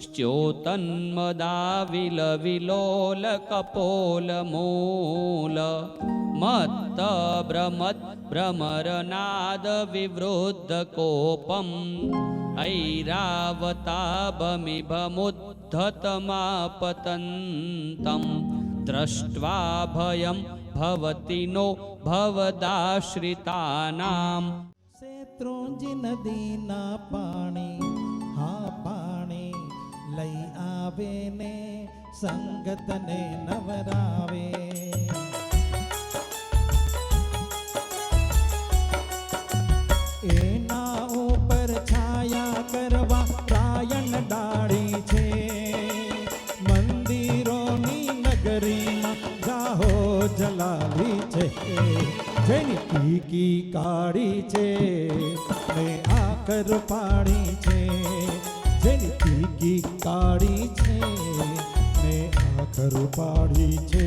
च्योतन्मदाविलविलोलकपोलमूल मत्त भ्रमरनाद विवृद्धकोपम् ऐरावताभमिभमुद्धतमापतन्तं दृष्ट्वा भयं भवति नो भवदाश्रितानाम्। શેત્રુંજી નદીના પાણી હા પાણી લઈ આવે ને સંગતને નવરાવે। એના ઉપર છાયા કરવા રાયણ ડાળી છે। મંદિરોની નગરીમાં જાહો જલાલી છે। જેની પીકી કાળી છે ને આકર પાણી છે। જેની પીકી કાળી છે ને આકર પાડી છે।